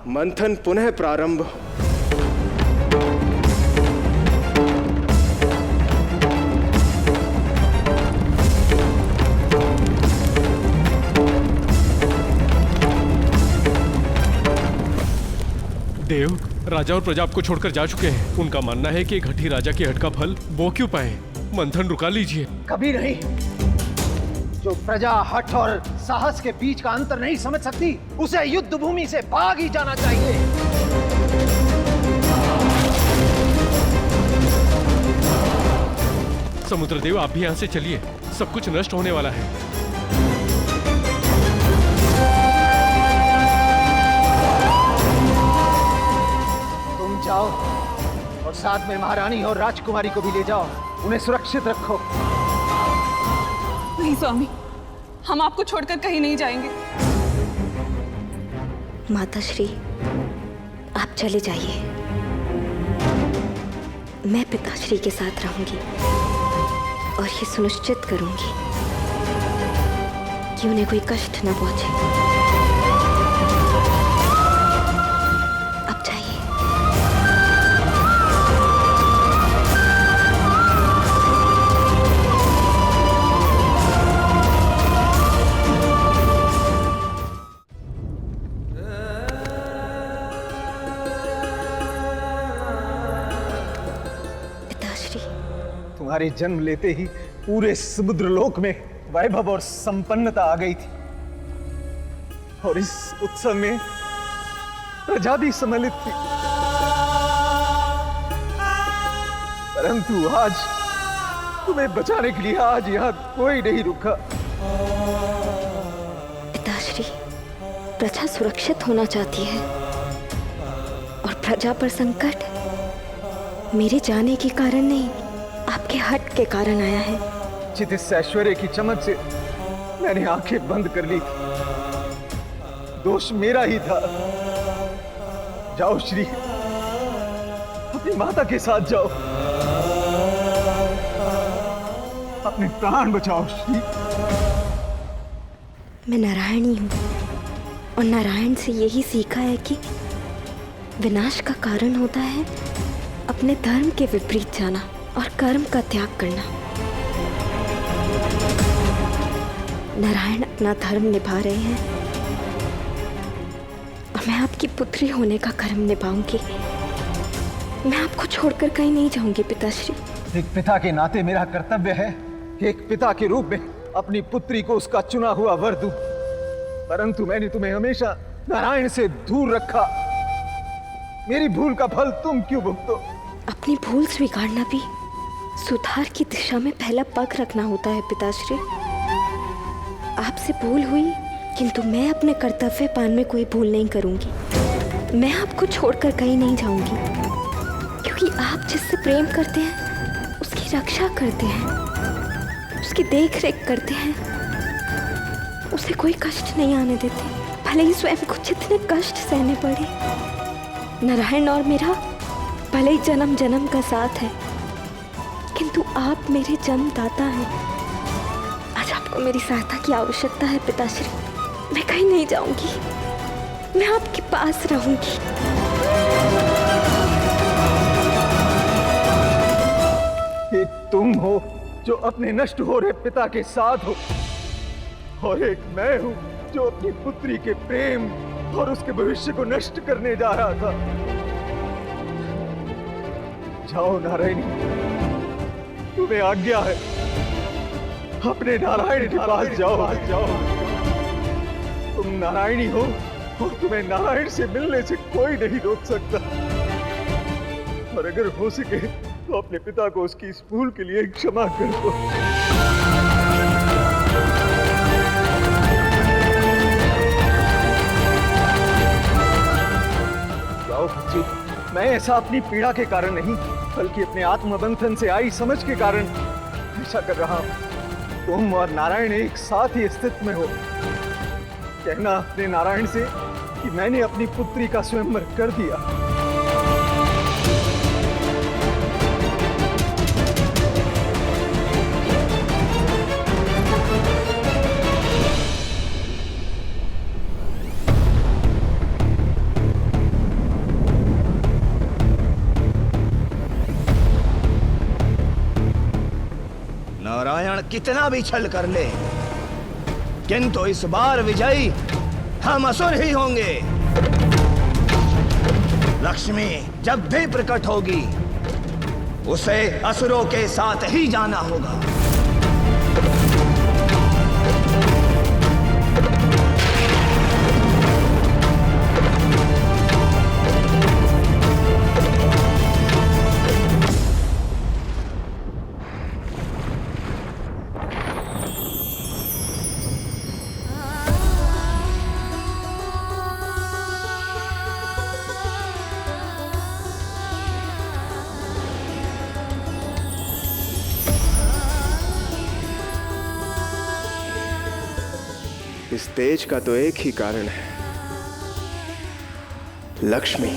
मंथन पुनः प्रारंभ। देव, राजा और प्रजा आपको छोड़कर जा चुके हैं। उनका मानना है कि घटी राजा की हट का फल वो क्यों पाए। मंथन रुका लीजिए। कभी नहीं। जो प्रजा हठ और साहस के बीच का अंतर नहीं समझ सकती, उसे युद्ध भूमि से भाग ही जाना चाहिए। समुद्रदेव, आप भी यहाँ से चलिए। सब कुछ नष्ट होने वाला है। तुम जाओ और साथ में महारानी और राजकुमारी को भी ले जाओ। उन्हें सुरक्षित रखो। नहीं स्वामी, हम आपको छोड़कर कहीं नहीं जाएंगे। माताश्री, आप चले जाइए। मैं पिताश्री के साथ रहूंगी और ये सुनिश्चित करूंगी कि उन्हें कोई कष्ट न पहुंचे। अब जाइए। तुम्हारे जन्म लेते ही पूरे समुद्र लोक में वैभव और संपन्नता आ गई थी और इस उत्सव में प्रजा भी सम्मिलित थी। परंतु आज तुम्हें बचाने के लिए आज यहाँ कोई नहीं रुका। पिताश्री, प्रजा सुरक्षित होना चाहती है और प्रजा पर संकट मेरे जाने के कारण नहीं, आपके हट के कारण आया है। जित इस ऐश्वर्य की चमक से मैंने आंखें बंद कर ली थी, दोष मेरा ही था। जाओ श्री, अपनी माता के साथ जाओ, अपने प्राण बचाओ श्री। मैं नारायणी हूँ और नारायण से यही सीखा है कि विनाश का कारण होता है अपने धर्म के विपरीत जाना और कर्म का त्याग करना। नारायण अपना धर्म निभा रहे हैं और मैं आपकी पुत्री होने का कर्म निभाऊंगी। मैं आपको छोड़कर कहीं नहीं जाऊंगी पिताश्री। एक पिता के नाते मेरा कर्तव्य है कि एक पिता के रूप में अपनी पुत्री को उसका चुना हुआ वर दूं। परंतु मैंने तुम्हें हमेशा नारायण से दूर रखा। मेरी भूल का फल तुम क्यों भुगतो? अपनी भूल स्वीकारना भी सुधार की दिशा में पहला पग रखना होता है पिताश्री। आपसे भूल हुई, किंतु मैं अपने कर्तव्य पालन में कोई भूल नहीं करूंगी। मैं आपको छोड़कर कहीं नहीं जाऊंगी, क्योंकि आप जिससे प्रेम करते हैं उसकी रक्षा करते हैं, उसकी देख रेख करते हैं, उसे कोई कष्ट नहीं आने देते, भले ही स्वयं को जितने कष्ट सहने पड़े। नारायण और मेरा भले ही जन्म जन्म का साथ है, किंतु आप मेरे जन्मदाता हैं। आज आपको मेरी सहायता की आवश्यकता है पिताश्री। मैं कहीं नहीं जाऊंगी, मैं आपके पास रहूंगी। एक तुम हो जो अपने नष्ट हो रहे पिता के साथ हो, और एक मैं हूं जो अपनी पुत्री के प्रेम और उसके भविष्य को नष्ट करने जा रहा था। जाओ नारायणी, तुम्हें आज्ञा है, अपने नारायण के पास जाओ। तुम नारायणी हो और तुम्हें नारायण से मिलने से कोई नहीं रोक सकता। और अगर हो सके तो अपने पिता को उसकी इस भूल के लिए क्षमा कर दो। जाओ बच्चे, मैं ऐसा अपनी पीड़ा के कारण नहीं, बल्कि अपने आत्मबंधन से आई समझ के कारण ऐसा कर रहा हूं। तुम और नारायण एक साथ ही स्थित में हो। कहना अपने नारायण से कि मैंने अपनी पुत्री का स्वयंवर कर दिया। रावण कितना भी छल कर ले, किंतु इस बार विजयी हम असुर ही होंगे। लक्ष्मी जब भी प्रकट होगी उसे असुरों के साथ ही जाना होगा। इस तेज का तो एक ही कारण है, लक्ष्मी।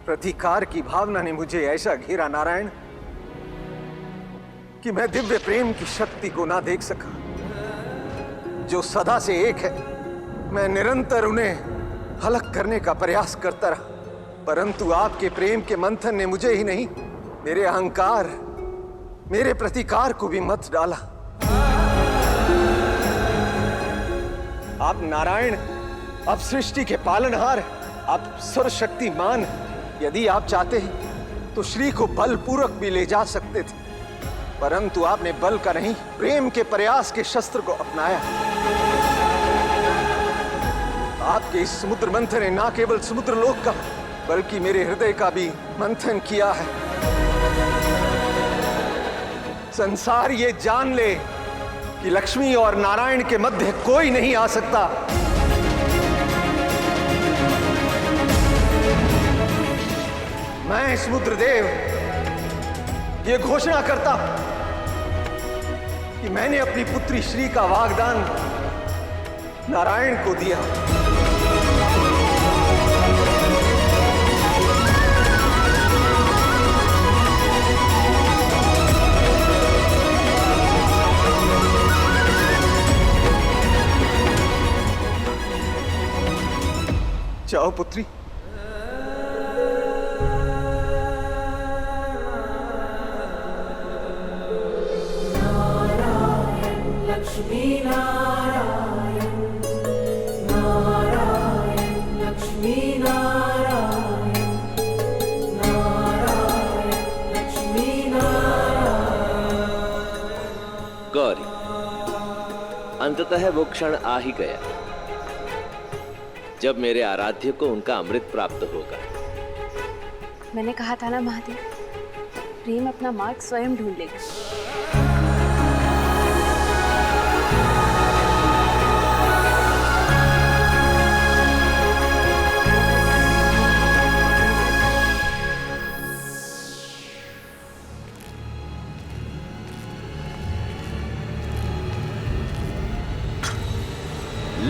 प्रतिकार की भावना ने मुझे ऐसा घेरा नारायण कि मैं दिव्य प्रेम की शक्ति को ना देख सका, जो सदा से एक है। मैं निरंतर उन्हें अलग करने का प्रयास करता रहा, परंतु आपके प्रेम के मंथन ने मुझे ही नहीं, मेरे अहंकार, मेरे प्रतिकार को भी मत डाला। आप नारायण, आप सृष्टि के पालनहार, आप सर्वशक्तिमान। यदि आप चाहते हैं तो श्री को बलपूर्वक भी ले जा सकते थे, परंतु आपने बल का नहीं, प्रेम के प्रयास के शस्त्र को अपनाया। आपके इस समुद्र मंथन ने ना केवल समुद्र लोक का बल्कि मेरे हृदय का भी मंथन किया है। संसार ये जान ले कि लक्ष्मी और नारायण के मध्य कोई नहीं आ सकता। मैं समुद्रदेव ये घोषणा करता कि मैंने अपनी पुत्री श्री का वाग्दान नारायण को दिया। जाओ पुत्री। लक्ष्मी नारायण नारायण लक्ष्मी नारायण नारायण लक्ष्मी नारायण। गौरी, अंततः वो क्षण आ ही गया जब मेरे आराध्य को उनका अमृत प्राप्त होगा। मैंने कहा था ना महादेव, प्रेम अपना मार्ग स्वयं ढूंढ लेगा।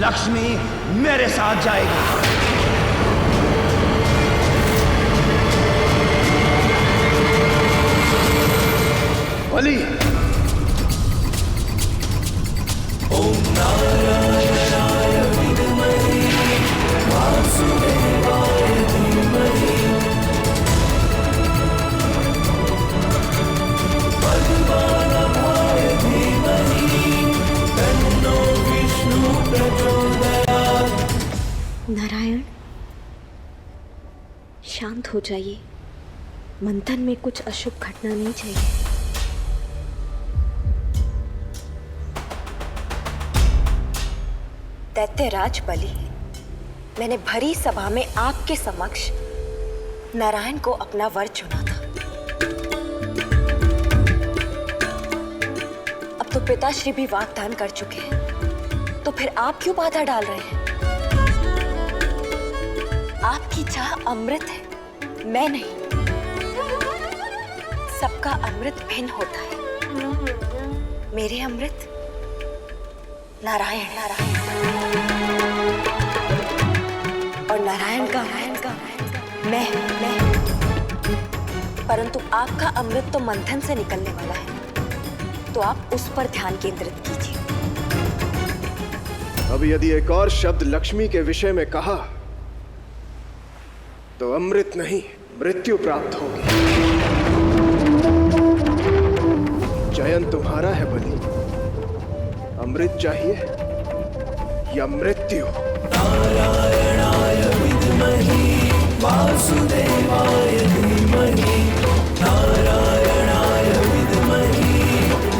लक्ष्मी मेरे साथ जाएगी। बलि। ओम नारायणाय विद्महे वासुदेवाय धीमहि पद्मनाभाय धीमहि तन्नो विष्णु प्रचोदयात्। नारायण, शांत हो जाइए। मंथन में कुछ अशुभ घटना नहीं चाहिए। दैत्यराज बलि, मैंने भरी सभा में आपके समक्ष नारायण को अपना वर चुना था। अब तो पिताश्री भी वाग्दान कर चुके हैं, तो फिर आप क्यों बाधा डाल रहे हैं? आपकी चाह अमृत है, मैं नहीं। सबका अमृत भिन्न होता है। मेरे अमृत नारायण नारायण और नारायण का मैं। परंतु आपका अमृत तो मंथन से निकलने वाला है, तो आप उस पर ध्यान केंद्रित कीजिए। अब यदि एक और शब्द लक्ष्मी के विषय में कहा तो अमृत नहीं मृत्यु प्राप्त होगी। चयन तुम्हारा है बलि, अमृत चाहिए या मृत्यु? नारायणाय विद्महे वासुदेवाय धीमहि, नारायणाय विद्महे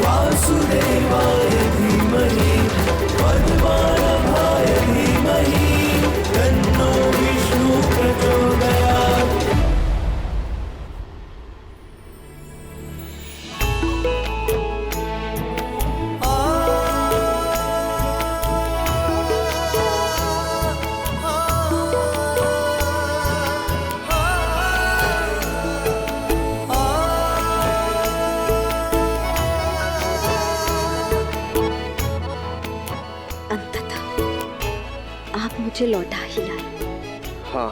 वासुदेवाय धीमहि, पद्मनाभाय धीमहि तन्नो विष्णु प्रचोदयात्। आप मुझे लौटा ही लाए। हाँ,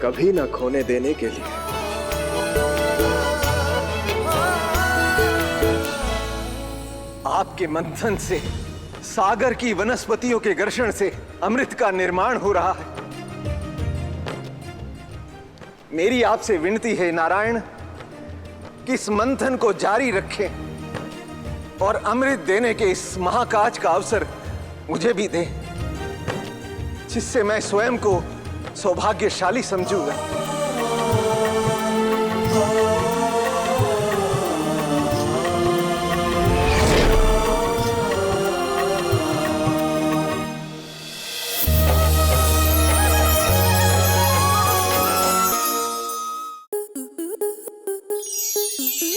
कभी न खोने देने के लिए। आपके मंथन से, सागर की वनस्पतियों के घर्षण से अमृत का निर्माण हो रहा है। मेरी आपसे विनती है नारायण कि इस मंथन को जारी रखें और अमृत देने के इस महाकाज का अवसर मुझे भी दें, जिससे मैं स्वयं को सौभाग्यशाली समझूंगा।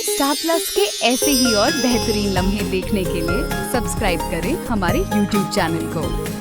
स्टार प्लस के ऐसे ही और बेहतरीन लम्हे देखने के लिए सब्सक्राइब करें हमारे YouTube चैनल को।